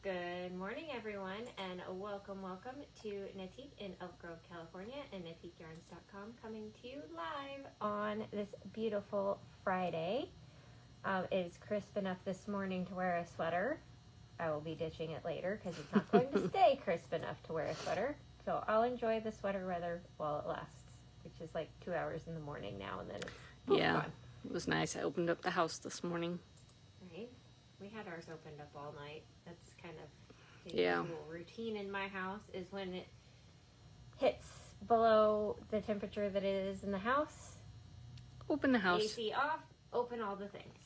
Good morning, everyone, and welcome to Natique in Elk Grove, California, and NatiqueYarns.com, coming to you live on this beautiful Friday. It is crisp enough this morning to wear a sweater. I will be ditching it later because it's not going to stay crisp enough to wear a sweater. So I'll enjoy the sweater weather while it lasts, which is like 2 hours in the morning now, and then it's gone. It was nice. I opened up the house this morning. Right? We had ours opened up all night. That's kind of the usual routine in my house, is when it hits below the temperature that it is in the house. Open the house. AC off, open all the things.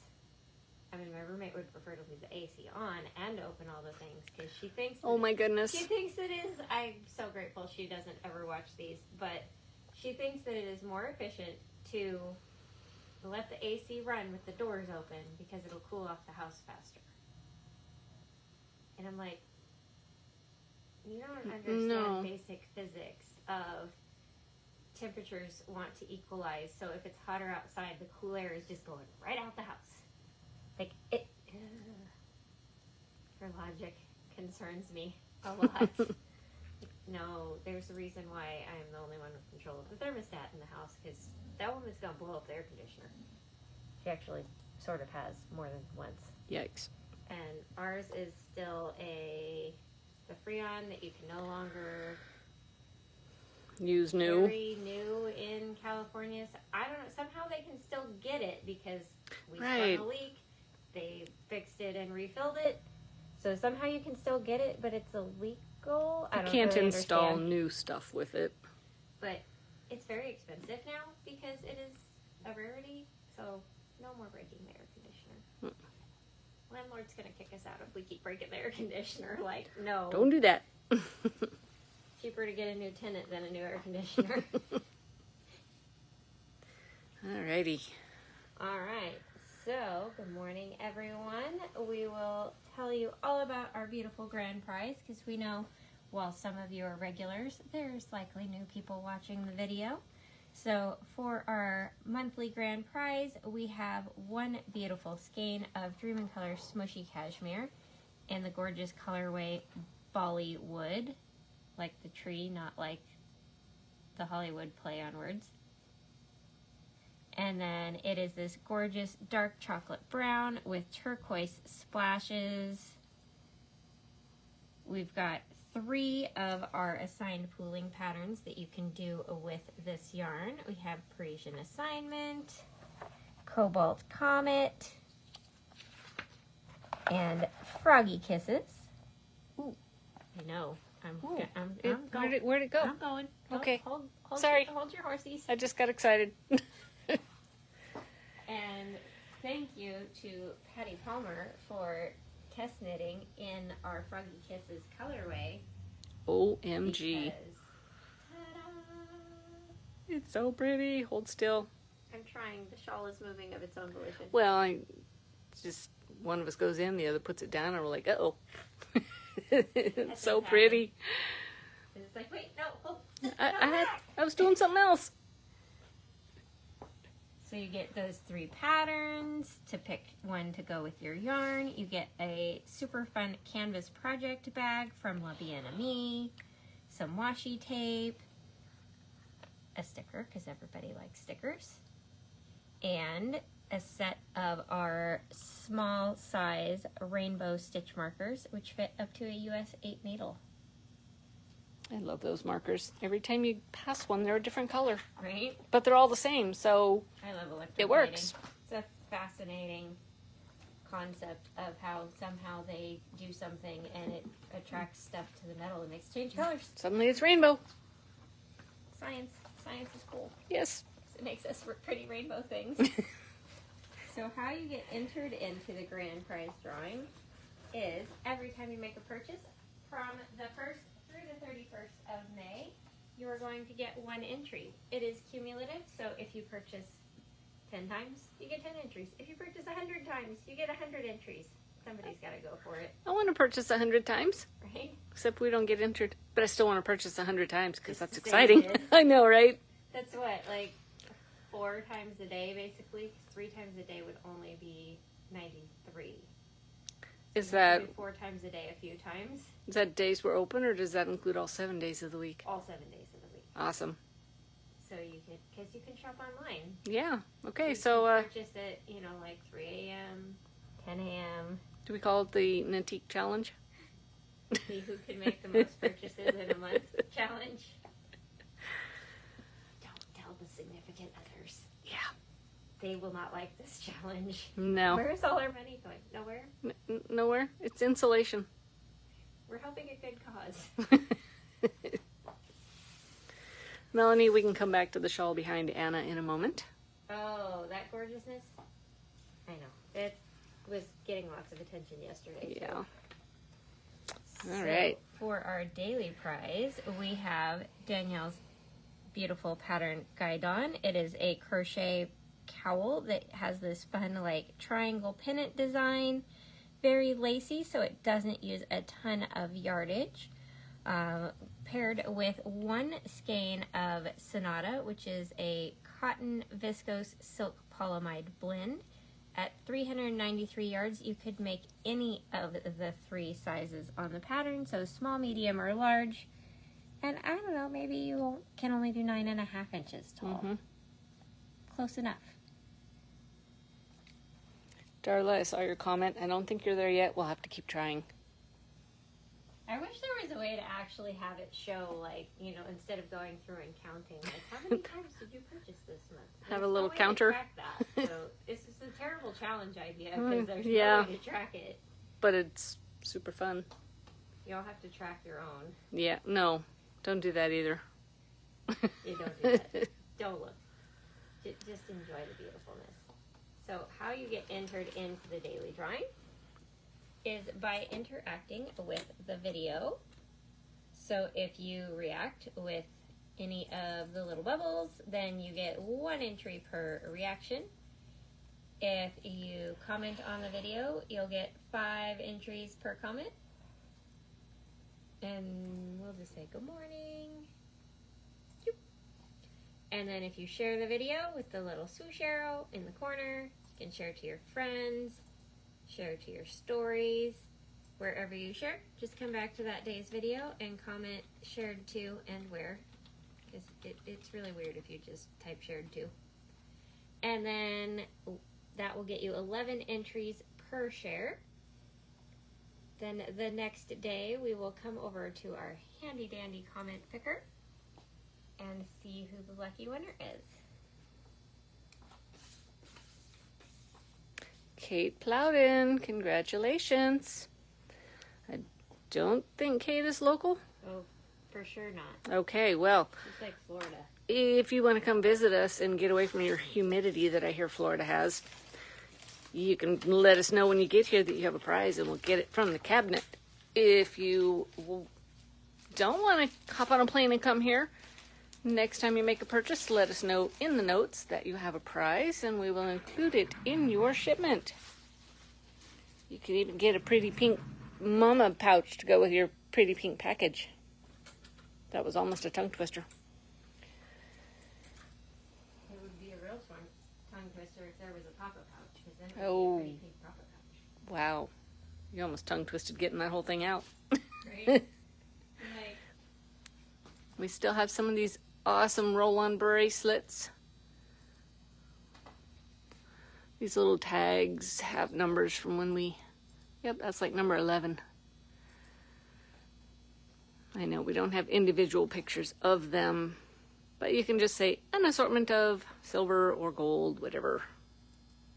I mean, my roommate would prefer to leave the AC on and open all the things because she thinks... Oh my goodness. She thinks it is... I'm so grateful she doesn't ever watch these, but she thinks that it is more efficient to let the AC run with the doors open because it'll cool off the house faster. And I'm like, you don't understand basic physics of temperatures want to equalize. So if it's hotter outside, the cool air is just going right out the house. Like, it, her logic concerns me a lot. No, there's a reason why I'm the only one with control of the thermostat in the house, because that woman's going to blow up the air conditioner. She actually sort of has more than once. Yikes. And ours is still the Freon that you can no longer use very new in California. So I don't know, somehow they can still get it because we sprung a leak. They fixed it and refilled it. So somehow you can still get it, but it's illegal. You can't really install new stuff with it. But it's very expensive now because it is a rarity. So no more breaking the air conditioner. Landlord's going to kick us out if we keep breaking the air conditioner. Like, no. Don't do that. Cheaper to get a new tenant than a new air conditioner. Alrighty. All right. So, good morning, everyone. We will tell you all about our beautiful grand prize because we know, while some of you are regulars, there's likely new people watching the video. So, for our monthly grand prize, we have one beautiful skein of Dream & Color Smushy Cashmere in the gorgeous colorway Bollywood, like the tree, not like the Hollywood play on words. And then it is this gorgeous dark chocolate brown with turquoise splashes. We've got 3 of our assigned pooling patterns that you can do with this yarn. We have Parisian Assignment, Cobalt Comet, and Froggy Kisses. Ooh, I know. I'm going. Where'd it go? I'm going. Okay. Hold Sorry. Hold your horsies. I just got excited. And thank you to Patty Palmer for test knitting in our Froggy Kisses colorway. OMG. Because, it's so pretty. Hold still. I'm trying. The shawl is moving of its own volition. Well, it's just one of us goes in, the other puts it down, and we're like, uh-oh. It's so pretty. And it's like, wait, no, hold. I was doing something else. So you get those 3 patterns to pick one to go with your yarn. You get a super fun canvas project bag from La Bien-Aimée, some washi tape, a sticker, because everybody likes stickers, and a set of our small size rainbow stitch markers, which fit up to a US 8 needle. I love those markers. Every time you pass one, they're a different color. Right? But they're all the same, so I love electric it works. It's a fascinating concept of how somehow they do something and it attracts stuff to the metal and makes it change colors. Suddenly it's rainbow. Science is cool. Yes. It makes us pretty rainbow things. So how you get entered into the grand prize drawing is every time you make a purchase from the 1st through the 31st of May, you are going to get 1 entry. It is cumulative, so if you purchase 10 times, you get 10 entries. If you purchase 100 times, you get 100 entries. Somebody's got to go for it. I want to purchase 100 times. Right? Except we don't get entered. But I still want to purchase 100 times because that's exciting. I know, right? That's what, like 4 times a day, basically. 3 times a day would only be 93. Is that maybe 4 times a day, a few times. Is that days we're open, or does that include all 7 days of the week? All 7 days of the week. Awesome. So you could, because you can shop online. Yeah. Okay. You so can purchase it, like 3 a.m., 10 a.m. Do we call it the Antique Challenge? See who can make the most purchases in a month challenge. Don't tell the significant others. Yeah. They will not like this challenge. No. Where's all our money going? Nowhere? Nowhere. It's insulation. We're helping a good cause. Melanie, we can come back to the shawl behind Anna in a moment. Oh, that gorgeousness? I know. It was getting lots of attention yesterday. Yeah. So, All right. For our daily prize, we have Danielle's beautiful pattern Guidon. It is a crochet cowl that has this fun like triangle pennant design. Very lacy, so it doesn't use a ton of yardage. Paired with 1 skein of Sonata, which is a cotton viscose silk polyamide blend. At 393 yards, you could make any of the 3 sizes on the pattern, so small, medium, or large. And I don't know, maybe you can only do 9.5 inches tall. Mm-hmm. Close enough. Darla, I saw your comment. I don't think you're there yet. We'll have to keep trying. I wish there was a way to actually have it show, like, instead of going through and counting, like, how many times did you purchase this month? Have There's a little no way counter. To track that. So this is a terrible challenge idea because there's yeah. no way to track it. But it's super fun. You'll have to track your own. Yeah, no. Don't do that either. You don't do that. Don't look. Just enjoy the beautifulness. So how you get entered into the daily drawing is by interacting with the video. So if you react with any of the little bubbles, then you get 1 entry per reaction. If you comment on the video, you'll get 5 entries per comment. And we'll just say good morning. And then if you share the video with the little swoosh arrow in the corner, you can share it to your friends, share it to your stories, wherever you share. Just come back to that day's video and comment shared to and where. Because it's really weird if you just type shared to. And then that will get you 11 entries per share. Then the next day we will come over to our handy dandy comment picker and see who the lucky winner is. Kate Plowden, congratulations. I don't think Kate is local. Oh, for sure not. Okay, well, It's like Florida. if you want to come visit us and get away from your humidity that I hear Florida has, you can let us know when you get here that you have a prize and we'll get it from the cabinet. If you don't want to hop on a plane and come here, next time you make a purchase, let us know in the notes that you have a prize and we will include it in your shipment. You can even get a pretty pink mama pouch to go with your pretty pink package. That was almost a tongue twister. It would be a real tongue twister if there was a papa pouch, because then it would Oh. be a pretty pink papa pouch. Wow. You almost tongue twisted getting that whole thing out. Right? Like, We still have some of these awesome roll-on bracelets. These little tags have numbers from when we... Yep, that's like number 11. I know we don't have individual pictures of them, but you can just say an assortment of silver or gold, whatever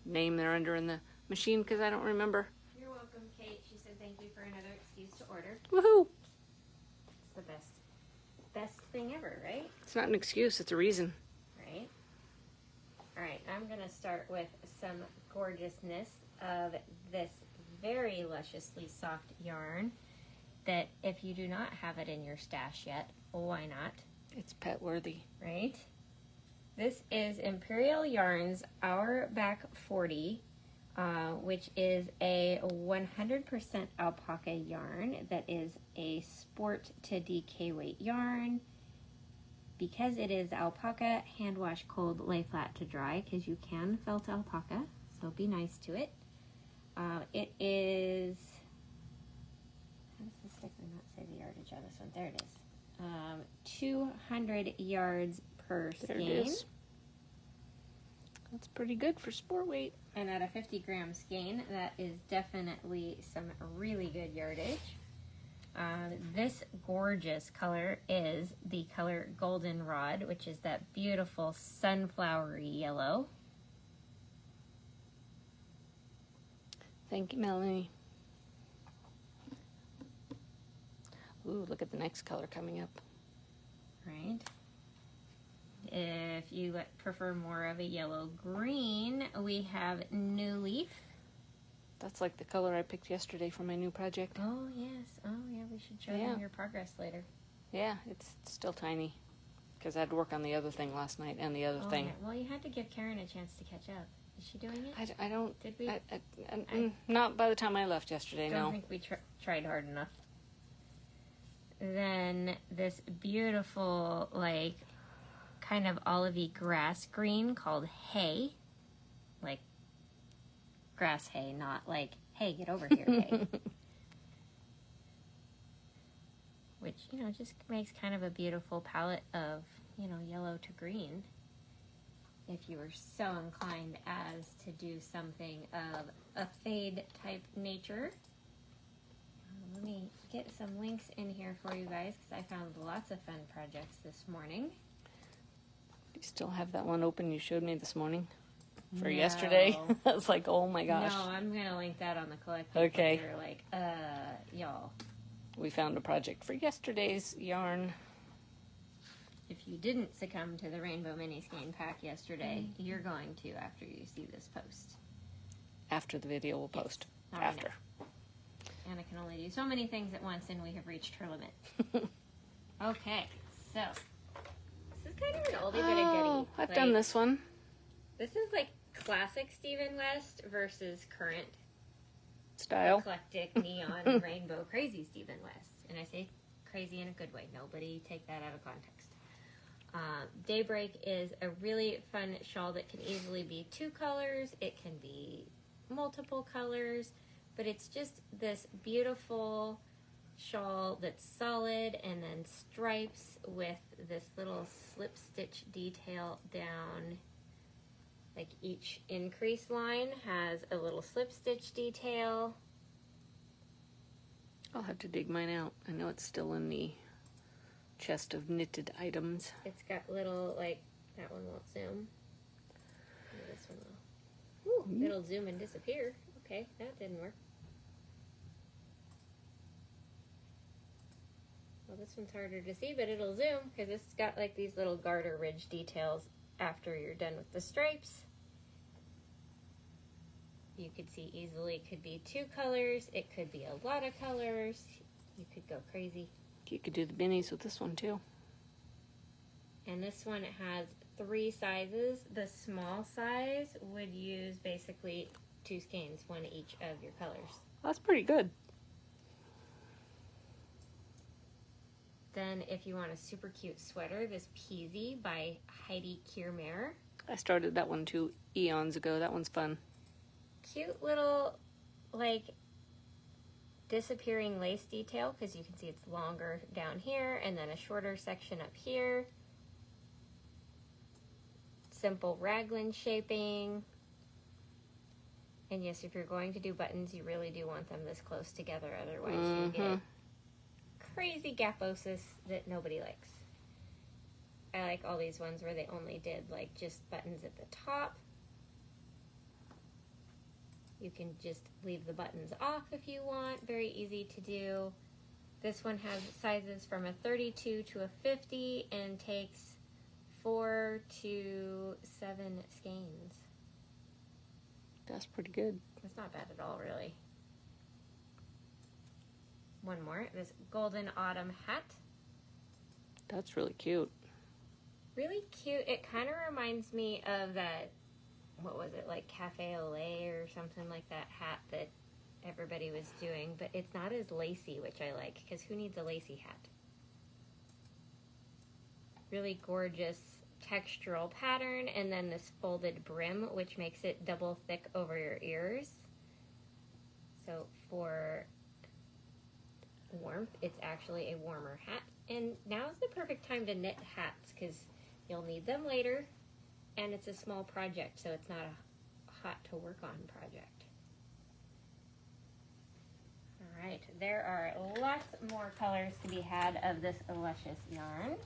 name they're under in the machine, because I don't remember. you're welcome, Kate. She said thank you for another excuse to order. Woohoo! It's the best thing ever, right? It's not an excuse, it's a reason. Right? Alright, I'm going to start with some gorgeousness of this very lusciously soft yarn that if you do not have it in your stash yet, why not? It's pet worthy. Right? This is Imperial Yarns Our Back 40, which is a 100% alpaca yarn that is a sport to DK weight yarn. Because it is alpaca, hand wash cold, lay flat to dry, because you can felt alpaca, so be nice to it. It is yardage on this one. There it is. 200 yards per There it skein. is. That's pretty good for sport weight. And at a 50-gram skein, that is definitely some really good yardage. This gorgeous color is the color Goldenrod, which is that beautiful sunflowery yellow. Thank you, Melanie. Ooh, look at the next color coming up. Right. If you prefer more of a yellow green, we have New Leaf. That's like the color I picked yesterday for my new project. Oh, yes. Oh, yeah, we should show them your progress later. Yeah, it's still tiny because I had to work on the other thing last night and the other thing. Yeah. Well, you had to give Karen a chance to catch up. Is she doing it? I don't. Did we? Not by the time I left yesterday, I no. don't think we tried hard enough. Then this beautiful, like, kind of olivey grass green called Hay. Like, grass hay, not like, hey, get over here, hay. Which, you know, just makes kind of a beautiful palette of, you know, yellow to green. If you were so inclined as to do something of a fade type nature. Let me get some links in here for you guys because I found lots of fun projects this morning. You still have that one open you showed me this morning for yesterday? I was like, oh my gosh. No, I'm going to link that on the collective. Okay. You're like, y'all. We found a project for yesterday's yarn. If you didn't succumb to the Rainbow Mini Skein pack yesterday, you're going to after you see this post. After the video we'll post. Yes. After. Anna can only do so many things at once, and we have reached her limit. Okay, so this is kind of an oldie but a goodie. I've done this one. This is like classic Stephen West versus current Style. eclectic neon rainbow crazy Stephen West. And I say crazy in a good way. Nobody take that out of context. Daybreak is a really fun shawl that can easily be 2 colors. It can be multiple colors. But it's just this beautiful shawl that's solid and then stripes with this little slip stitch detail down. Like each increase line has a little slip stitch detail. I'll have to dig mine out. I know it's still in the chest of knitted items. It's got little, like, that one won't zoom. Maybe this one will. Ooh, it'll zoom and disappear. Okay, that didn't work. Well, this one's harder to see, but it'll zoom because it's got like these little garter ridge details after you're done with the stripes. You could see easily it could be 2 colors. It could be a lot of colors. You could go crazy. You could do the bennies with this one too. And this one has 3 sizes. The small size would use basically 2 skeins, 1 each of your colors. That's pretty good. Then if you want a super cute sweater, this Peasy by Heidi Kiermaier. I started that one 2 eons ago. That one's fun. Cute little, like, disappearing lace detail because you can see it's longer down here and then a shorter section up here. Simple raglan shaping. And yes, if you're going to do buttons, you really do want them this close together, otherwise you get crazy gaposis that nobody likes. I like all these ones where they only did like just buttons at the top. You can just leave the buttons off if you want. Very easy to do. This one has sizes from a 32 to a 50 and takes 4 to 7 skeins. That's pretty good. That's not bad at all, really. One more. This Golden Autumn hat. That's really cute. Really cute. It kind of reminds me of that, what was it, like Cafe au lait or something like that hat that everybody was doing, but it's not as lacy, which I like, because who needs a lacy hat? Really gorgeous textural pattern, and then this folded brim, which makes it double thick over your ears. So for warmth warmth, it's actually a warmer hat. And now's the perfect time to knit hats because you'll need them later. And it's a small project, so it's not a hot to work on project. All right, there are lots more colors to be had of this luscious yarn.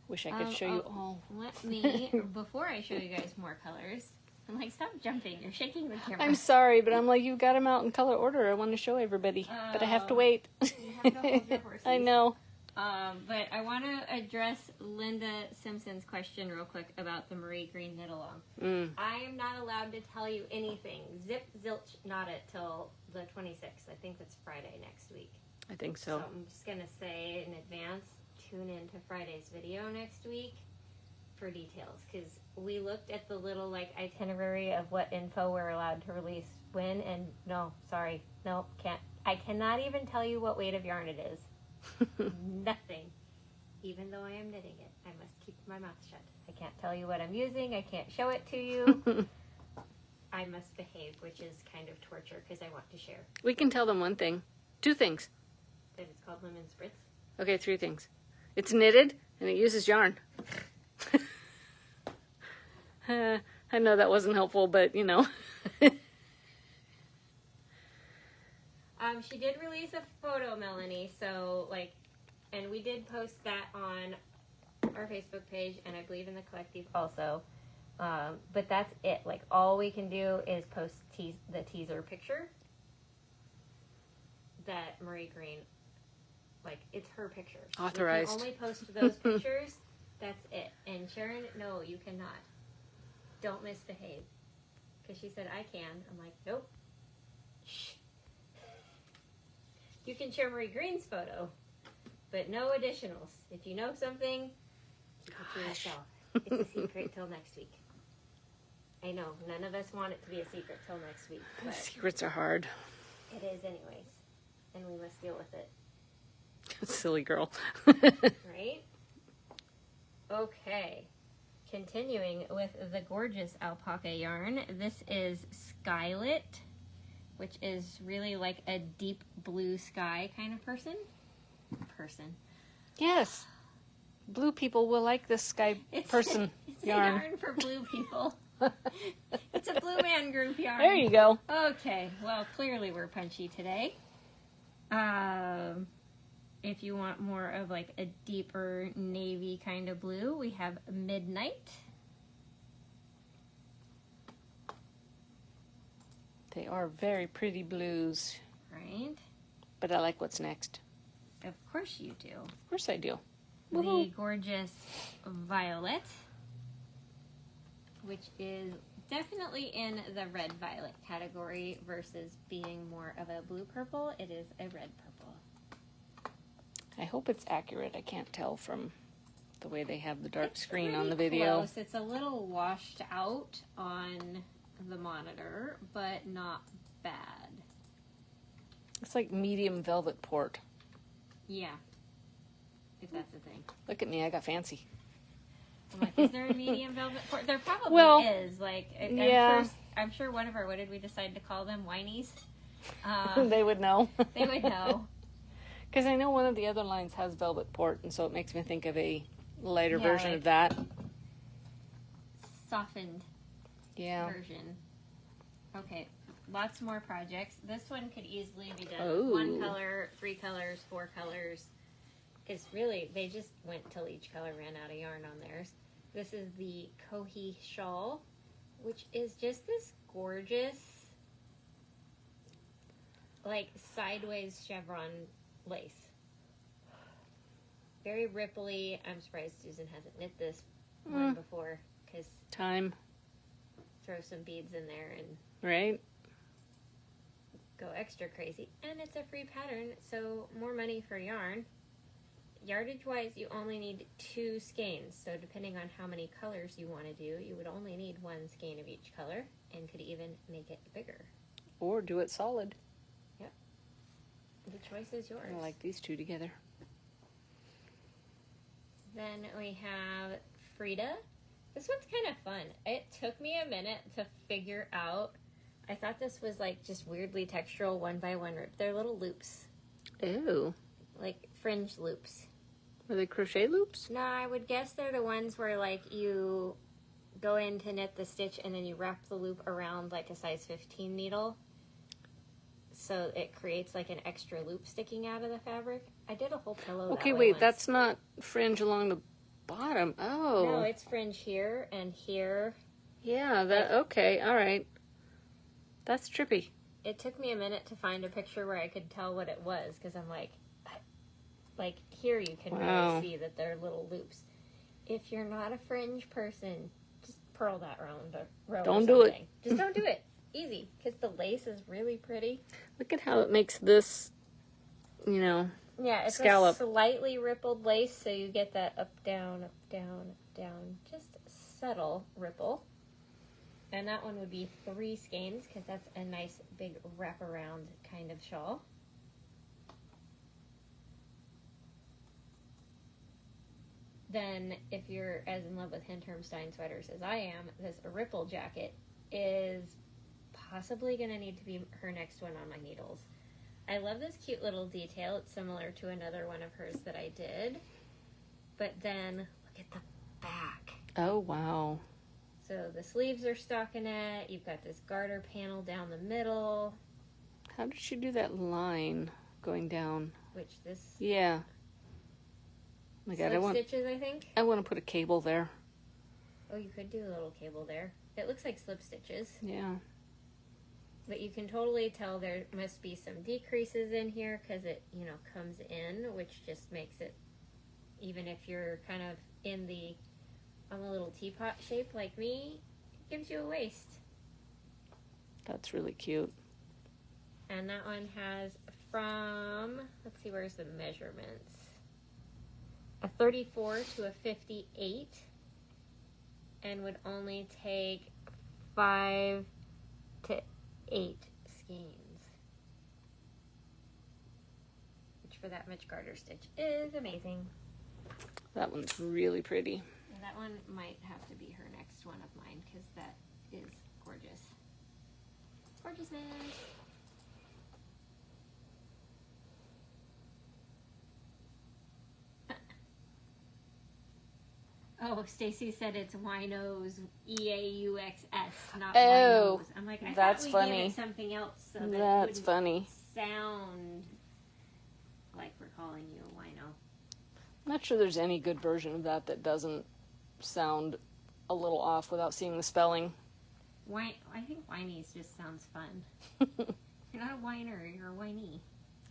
Wish I could show you all. Let me, before I show you guys more colors, I'm like, stop jumping. You're shaking the camera. I'm sorry, but I'm like, you've got them out in color order. I want to show everybody, but I have to wait. You have to hold your horses. I know. But I want to address Linda Simpson's question real quick about the Marie Green knit along. I am not allowed to tell you anything. Zip, zilch, nada till the 26th. I think that's Friday next week. I think So so. I'm just going to say in advance, tune into Friday's video next week for details, because we looked at the little like itinerary of what info we're allowed to release when, and no, sorry, no, can't. I cannot even tell you what weight of yarn it is. Nothing. Even though I am knitting it, I must keep my mouth shut. I can't tell you what I'm using. I can't show it to you. I must behave, which is kind of torture because I want to share. We can tell them one thing. 2 things. That it's called lemon spritz. Okay, 3 things. It's knitted, and it uses yarn. I know that wasn't helpful, but, you know. She did release a photo, Melanie, so, like, and we did post that on our Facebook page, and I believe in the collective also. But that's it. Like, all we can do is post the teaser picture that Marie Green, like, it's her picture. Authorized. You can only post those pictures. That's it. And Sharon, no, you cannot. Don't misbehave. Because she said, I can. I'm like, nope. Shh. You can share Marie Green's photo, but no additionals. If you know something, keep it to yourself. It's a secret till next week. I know, none of us want it to be a secret till next week. But Secrets are hard. it is anyways. And we must deal with it. Silly girl. Right? Okay. Continuing with the gorgeous alpaca yarn. This is Skylit, which is really like a deep blue sky kind of person. Yes. Blue people will like this sky person it's yarn. a yarn for blue people. It's a blue man group yarn. There you go. Okay, well, clearly we're punchy today. If you want more of like a deeper navy kind of blue, we have Midnight. They are very pretty blues. Right? But I like what's next. Of course you do. Of course I do. The Woohoo. gorgeous Violet, which is definitely in the red violet category versus being more of a blue purple. It is a red purple. I hope it's accurate. I can't tell from the way they have the dark It's screen on pretty the video. Close. It's a little washed out on the monitor, but not bad. It's like medium velvet port. Yeah, if that's a thing. Look at me, I got fancy. I'm like, is there a medium velvet port? There probably Well, is. Like, yeah. I'm sure one of our, what did we decide to call them? Whinies? They would know. They would know. Because I know one of the other lines has velvet port, and so it makes me think of a lighter Yeah, version like- of that. Softened Yeah. version. Okay, lots more projects. This one could easily be done Oh. with 1 color, 3 colors, 4 colors. Because really, they just went till each color ran out of yarn on theirs. This is the Kohi Shawl, which is just this gorgeous, like, sideways chevron lace. Very ripply. I'm surprised Susan hasn't knit this one before, because Time, throw some beads in there and right? go extra crazy. And it's a free pattern, so more money for yarn. Yardage wise, you only need 2 skeins, so depending on how many colors you want to do, you would only need 1 skein of each color and could even make it bigger. Or do it solid. The choice is yours. I like these two together. Then we have Frida. This one's kind of fun. It took me a minute to figure out. I thought this was like just weirdly textural 1x1 rip. They're little loops. Ew. Like fringe loops. Are they crochet loops? No, I would guess they're the ones where like you go in to knit the stitch and then you wrap the loop around like a size 15 needle. So it creates like an extra loop sticking out of the fabric. I did a whole pillow Okay, that way wait, once. that's not fringe along the bottom. Oh. No, it's fringe here and here. Yeah, that, okay, all right. That's trippy. It took me a minute to find a picture where I could tell what it was, because I'm like here you can really see that they're little loops. If you're not a fringe person, just purl that round a row. Don't do it. Just don't do it. Easy, because the lace is really pretty. Look at how it makes this, you know, yeah, it's scallop. a slightly rippled lace, so you get that up, down, down, just subtle ripple. And that one would be 3 skeins, because that's a nice big wraparound kind of shawl. Then, if you're as in love with Hintermstein sweaters as I am, this ripple jacket is possibly going to need to be her next one on my needles. I love this cute little detail. It's similar to another one of hers that I did. But then, look at the back. Oh, wow. So the sleeves are stockinette. You've got this garter panel down the middle. How did she do that line going down? Which this... Yeah. Oh my God, slip stitches, I think. I want to put a cable there. Oh, you could do a little cable there. It looks like slip stitches. Yeah. But you can totally tell there must be some decreases in here because it, you know, comes in, which just makes it, even if you're kind of in the, on a little teapot shape like me, it gives you a waist. That's really cute. And that one has from, let's see, where's the measurements? A 34 to a 58, and would only take 5 to 8 skeins, which for that much garter stitch is amazing. That one's really pretty. And that one might have to be her next one of mine, because that is gorgeous. Gorgeousness. Oh, Stacy said it's Wino's E-A-U-X-S, not Wino's. I'm like, I that's thought we funny. gave it something else so that That's it funny. sound like we're calling you a wino. I'm not sure there's any good version of that that doesn't sound a little off without seeing the spelling. I think whinies just sounds fun. You're not a whiner, you're a whiny.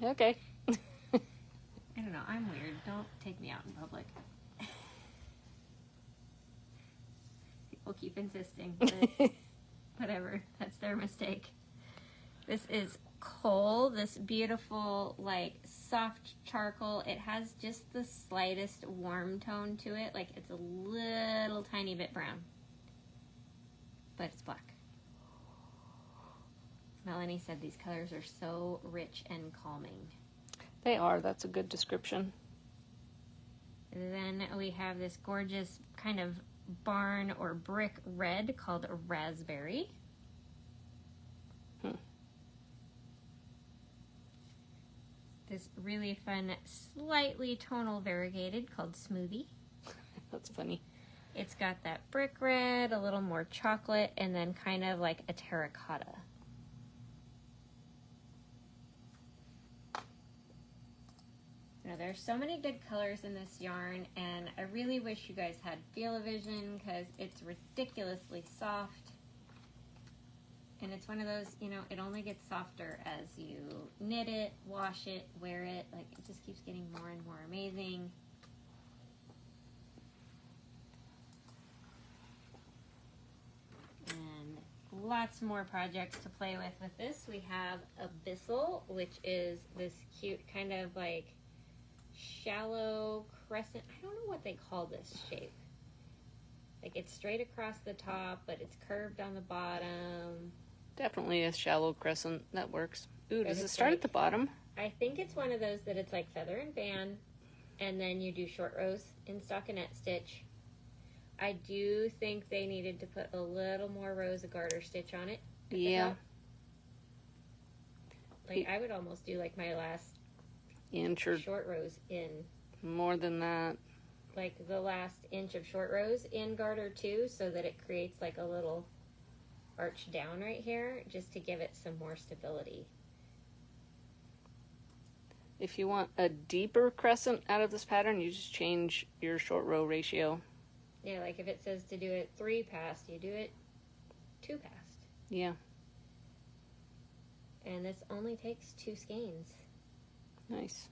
Okay. I don't know, I'm weird. Don't take me out in public. People keep insisting, but whatever, that's their mistake. This is Kohl, this beautiful, like, soft charcoal. It has just the slightest warm tone to it. Like, it's a little tiny bit brown. But it's black. Melanie said these colors are so rich and calming. They are. That's a good description. Then we have this gorgeous kind of barn or brick red called a raspberry. This really fun, slightly tonal variegated called Smoothie. That's funny. It's got that brick red, a little more chocolate, and then kind of like a terracotta. Now, there's so many good colors in this yarn, and I really wish you guys had Feel-O-Vision because it's ridiculously soft. And it's one of those, you know, it only gets softer as you knit it, wash it, wear it. Like, it just keeps getting more and more amazing. And lots more projects to play with this. We have a Bissell, which is this cute kind of like shallow crescent. I don't know what they call this shape. Like, it's straight across the top, but it's curved on the bottom. Definitely a shallow crescent. That works. Ooh, does it it's start like, at the bottom? I think it's one of those that it's like feather and band, and then you do short rows in stockinette stitch. I do think they needed to put a little more rows of garter stitch on it. Yeah. Like, I would almost do, like, my last inch or short rows in. More than that. Like, the last inch of short rows in garter, too, so that it creates, like, a little arch down right here, just to give it some more stability. If you want a deeper crescent out of this pattern, you just change your short row ratio. Yeah, like, if it says to do it 3 past, you do it 2 past. Yeah. And this only takes 2 skeins. Nice.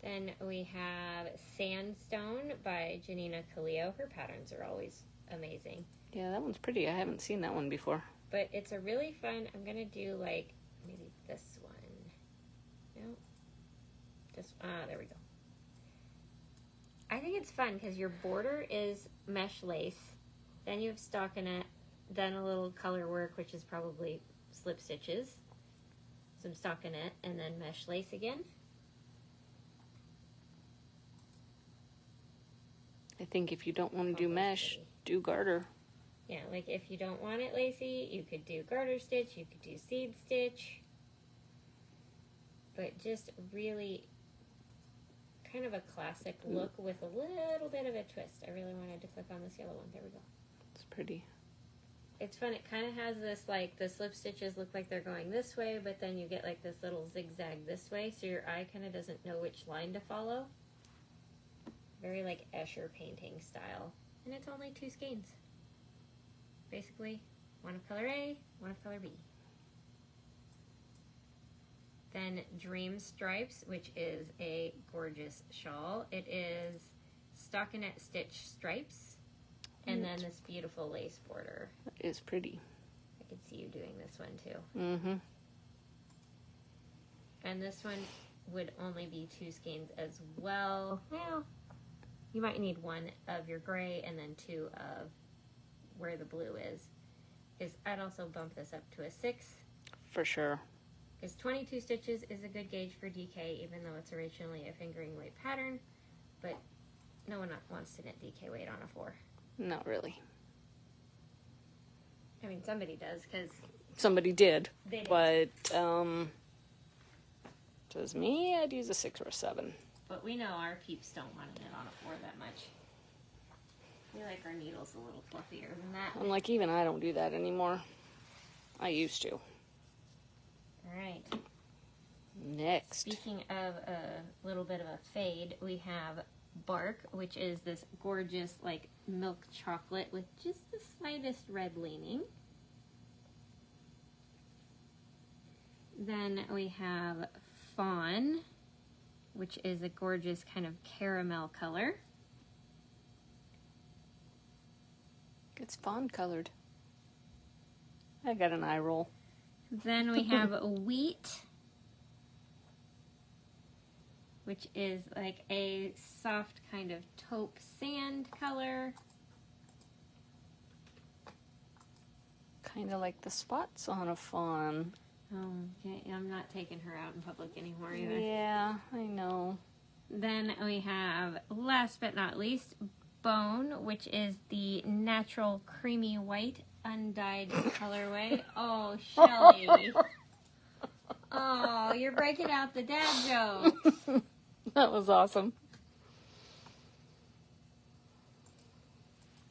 Then we have Sandstone by Janina Kaleo. Her patterns are always amazing. Yeah, that one's pretty. I haven't seen that one before. But it's a really fun, I'm going to do like maybe this one. No. There we go. I think it's fun because your border is mesh lace. Then you have stockinette, then a little color work, which is probably slip stitches. Some stockinette, and then mesh lace again. I think if you don't want to do mesh, do garter. Yeah, like if you don't want it lacy, you could do garter stitch, you could do seed stitch. But just really kind of a classic look with a little bit of a twist. I really wanted to click on this yellow one. There we go. It's pretty. It's fun. It kind of has this, like, the slip stitches look like they're going this way, but then you get, like, this little zigzag this way, so your eye kind of doesn't know which line to follow. Very, like, Escher painting style. And it's only 2 skeins. Basically, one of color A, one of color B. Then Dream Stripes, which is a gorgeous shawl. It is stockinette stitch stripes, and then this beautiful lace border. That is pretty. I could see you doing this one too. Mm-hmm. And this one would only be 2 skeins as well. Well, you might need 1 of your gray and then 2 of where the blue is. I'd also bump this up to a 6. For sure. Because 22 stitches is a good gauge for DK, even though it's originally a fingering weight pattern. But no one wants to knit DK weight on a 4. Not really. I mean, somebody does, because... Somebody did. They did. But, if it was me, I'd use a 6 or a 7. But we know our peeps don't want to knit on a 4 that much. We like our needles a little fluffier than that. I'm like, even I don't do that anymore. I used to. Alright. Next. Speaking of a little bit of a fade, we have Bark, which is this gorgeous, like, milk chocolate with just the slightest red leaning. Then we have Fawn, which is a gorgeous kind of caramel color. It's fawn colored. I got an eye roll. Then we have Wheat, which is like a soft kind of taupe sand color. Kind of like the spots on a fawn. Oh, okay. I'm not taking her out in public anymore either. Yeah, I know. Then we have, last but not least, Bone, which is the natural creamy white undyed colorway. Oh, Shelly. Oh, you're breaking out the dad joke. That was awesome.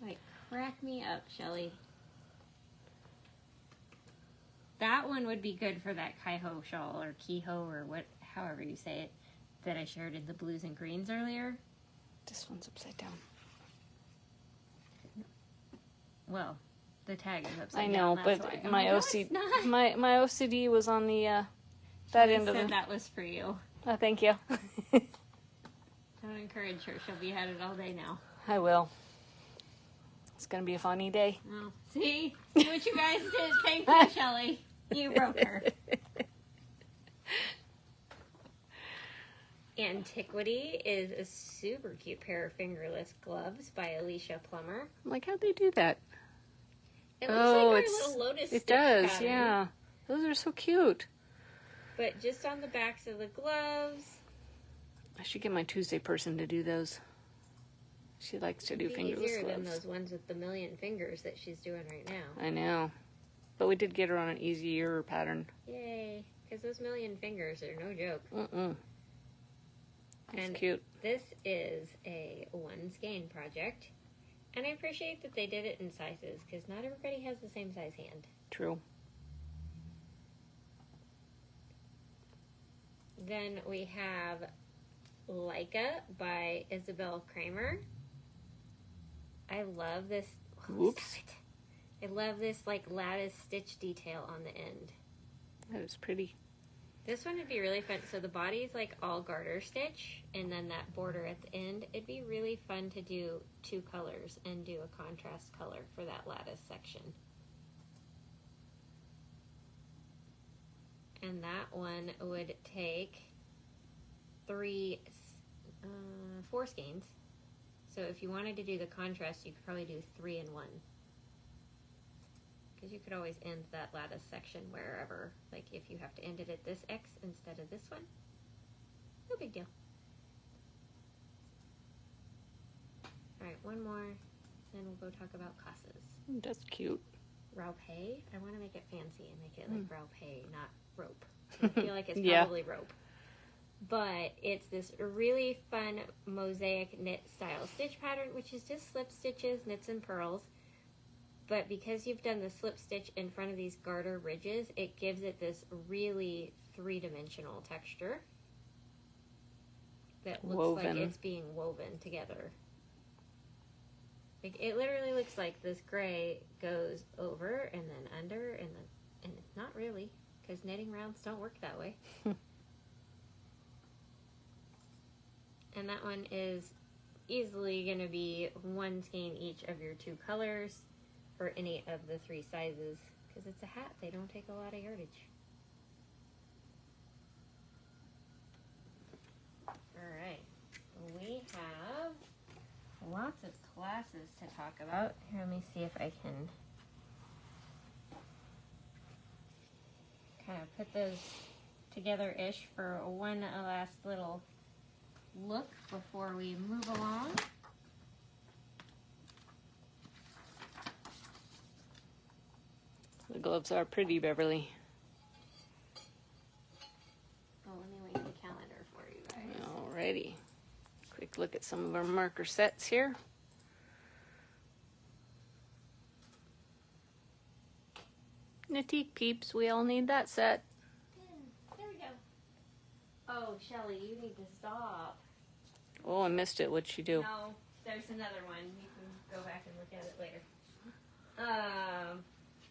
Like, crack me up, Shelly. That one would be good for that Kaiho shawl, or Kiho, or however you say it, that I shared in the blues and greens earlier. This one's upside down. Well, the tag is upside I down. know, That's but why. my No, OCD, it's not. my OCD was on the that end of said the. that was for you. Oh, thank you. Don't encourage her. She'll be at it all day now. I will. It's gonna be a funny day. Well, see what you guys did. Thank you, Shelly. You broke her. Antiquity is a super cute pair of fingerless gloves by Alicia Plummer. I'm like, how'd they do that? It looks like our little lotus it stick does, pattern, yeah. Those are so cute. But just on the backs of the gloves. I should get my Tuesday person to do those. She likes to do It'd be fingerless easier gloves. than those ones with the million fingers that she's doing right now. I know. But we did get her on an easier pattern. Yay. Because those million fingers are no joke. That's and cute. This is a one skein project. And I appreciate that they did it in sizes, because not everybody has the same size hand. True. Then we have Leica by Isabel Kramer. I love this. Oops. I love this like lattice stitch detail on the end. That is pretty. This one would be really fun. So the body is like all garter stitch, and then that border at the end. It'd be really fun to do two colors and do a contrast color for that lattice section. And that one would take 4 skeins. So if you wanted to do the contrast, you could probably do 3 in 1. Because you could always end that lattice section wherever, like if you have to end it at this X instead of this one, no big deal. Alright, one more, then we'll go talk about classes. That's cute. Raupe, I want to make it fancy and make it like Raupe, not rope. I feel like it's Yeah. probably rope. But it's this really fun mosaic knit style stitch pattern, which is just slip stitches, knits, and purls. But because you've done the slip stitch in front of these garter ridges, it gives it this really three-dimensional texture that looks like it's being woven together. Like it literally looks like this gray goes over and then under and it's not really, because knitting rounds don't work that way. And that one is easily going to be 1 skein each of your 2 colors for any of the 3 sizes, because it's a hat. They don't take a lot of yardage. Alright, we have lots of classes to talk about. Here, let me see if I can kind of put those together-ish for one last little look before we move along. The gloves are pretty, Beverly. Oh, let me link the calendar for you guys. Alrighty. Quick look at some of our marker sets here. Natique peeps, we all need that set. There we go. Oh, Shelly, you need to stop. Oh, I missed it. What'd she do? No, there's another one. You can go back and look at it later.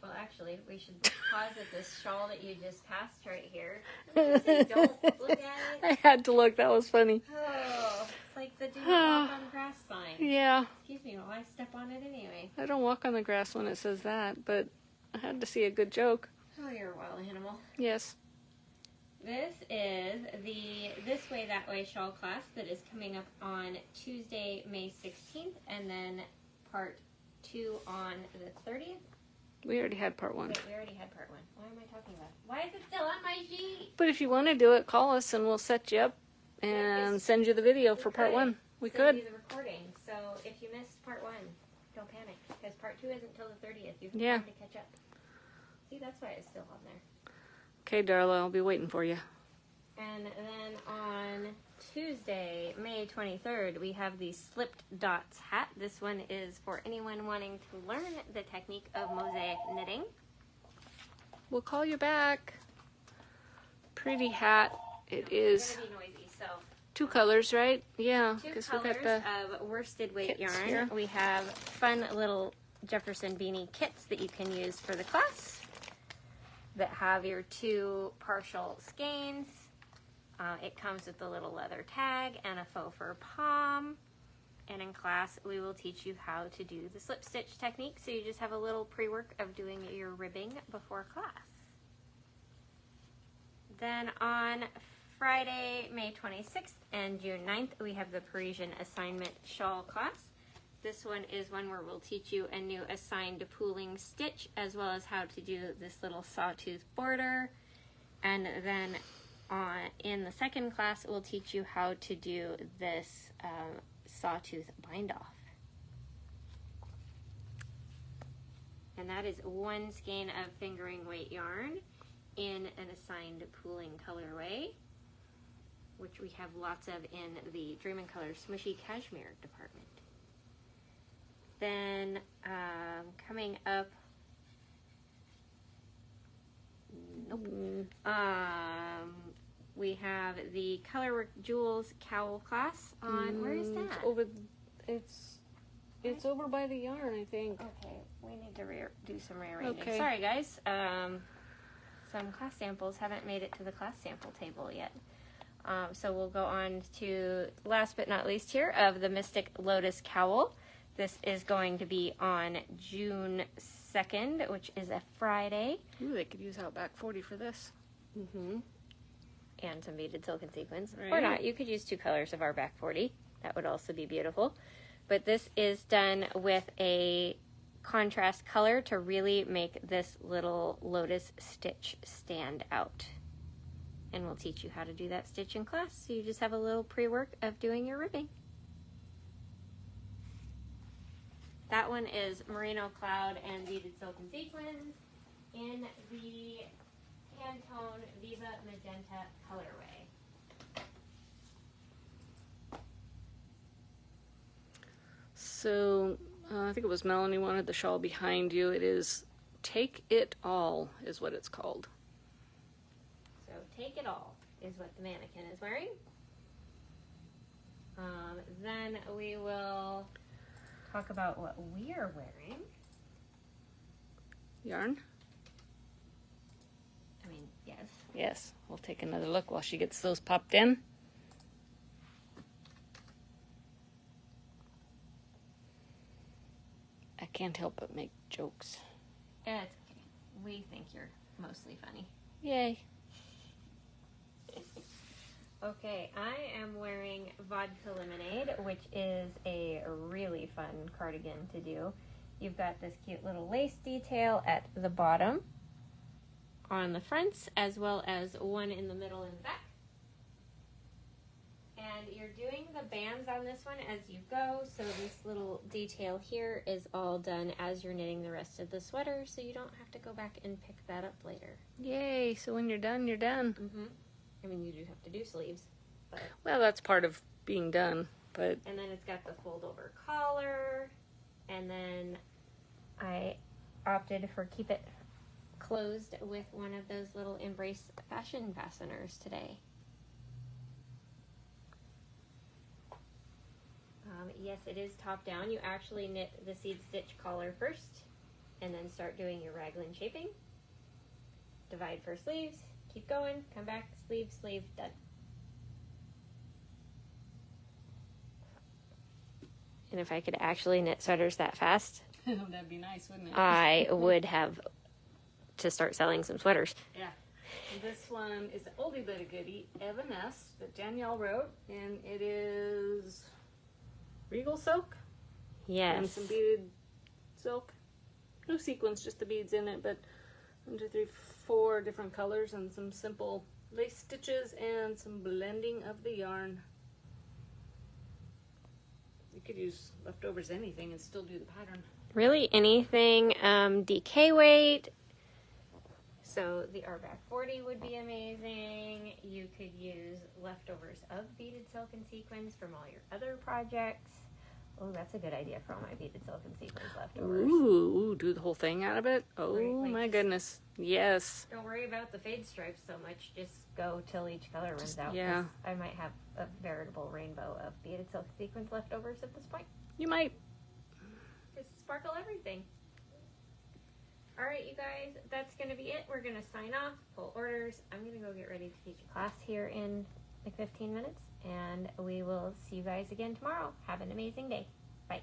Well, actually, we should pause at this shawl that you just passed right here. Don't look at it. I had to look. That was funny. Oh, it's like the do not walk on grass sign. Yeah. Excuse me while I step on it anyway. I don't walk on the grass when it says that, but I had to see a good joke. Oh, you're a wild animal. Yes. This is the This Way, That Way shawl class that is coming up on Tuesday, May 16th, and then part 2 on the 30th. We already had part 1. Wait, we already had part 1. What am I talking about? Why is it still on my sheet? But if you want to do it, call us and we'll set you up and send you the video for part 1. We could. Send you the recording. So if you missed part 1, don't panic, because part 2 isn't until the 30th. You have time to catch up. See, that's why it's still on there. Okay, Darla, I'll be waiting for you. And then on Tuesday, May 23rd, we have the Slipped Dots hat. This one is for anyone wanting to learn the technique of mosaic knitting. We'll call you back. Pretty hat. It is. It's going to be noisy, so 2 colors, right? Yeah, 2 because we colors got the of worsted weight kits yarn. here. We have fun little Jefferson beanie kits that you can use for the class that have your 2 partial skeins. It comes with a little leather tag and a faux fur pom. And in class, we will teach you how to do the slip stitch technique. So you just have a little pre-work of doing your ribbing before class. Then on Friday, May 26th and June 9th, we have the Parisian Assignment shawl class. This one is one where we'll teach you a new assigned pooling stitch, as well as how to do this little sawtooth border. And then in the second class, we'll teach you how to do this sawtooth bind off. And that is 1 skein of fingering weight yarn in an assigned pooling colorway, which we have lots of in the Dream in Color Smushy Cashmere department. Then coming up, we have the Colorwork Jewels Cowl class on. Where is that? It's over by the yarn, I think. Okay, we need to do some rearranging. Okay. Sorry, guys. Some class samples haven't made it to the class sample table yet. So we'll go on to, last but not least here, of the Mystic Lotus Cowl. This is going to be on June 2nd, which is a Friday. Ooh, they could use Outback 40 for this. Mm-hmm. And some beaded silken sequins. Right. Or not. You could use 2 colors of our back 40. That would also be beautiful. But this is done with a contrast color to really make this little lotus stitch stand out. And we'll teach you how to do that stitch in class. So you just have a little pre-work of doing your ribbing. That one is Merino Cloud and beaded silken sequins in the Pantone Viva Magenta colorway. So, I think it was Melanie wanted the shawl behind you. It is Take It All is what it's called. So Take It All is what the mannequin is wearing. Then we will talk about what we are wearing. Yarn? I mean, yes. Yes. We'll take another look while she gets those popped in. I can't help but make jokes. It's okay. We think you're mostly funny. Yay. Okay, I am wearing Vodka Lemonade, which is a really fun cardigan to do. You've got this cute little lace detail at the bottom on the fronts, as well as one in the middle and back. And you're doing the bands on this one as you go, so this little detail here is all done as you're knitting the rest of the sweater, so you don't have to go back and pick that up later. Yay, so when you're done, you're done. Mm-hmm. I mean, you do have to do sleeves. But... Well, that's part of being done, but... And then it's got the fold-over collar, and then I opted for keep it closed with one of those little Embrace fashion fasteners today. Yes, it is top down. You actually knit the seed stitch collar first, and then start doing your raglan shaping. Divide for sleeves, keep going, come back, sleeve, sleeve, done. And if I could actually knit sweaters that fast, that'd be nice, wouldn't it? I would have to start selling some sweaters. Yeah. This one is an oldie but a goodie, Evanesce, that Danielle wrote, and it is regal silk. Yes. And some beaded silk. No sequins, just the beads in it, but 1, 2, 3, 4 different colors and some simple lace stitches and some blending of the yarn. You could use leftovers anything and still do the pattern. Really anything DK weight. So the RBAC 40 would be amazing. You could use leftovers of beaded silk and sequins from all your other projects. Oh, that's a good idea for all my beaded silk and sequins leftovers. Ooh, do the whole thing out of it? Oh, Right, like my goodness. Yes. Don't worry about the fade stripes so much. Just go till each color runs out. yeah. 'Cause I might have a veritable rainbow of beaded silk sequins leftovers at this point. You might. Just sparkle everything. All right, you guys, that's going to be it. We're going to sign off, pull orders. I'm going to go get ready to teach a class here in like 15 minutes, and we will see you guys again tomorrow. Have an amazing day. Bye.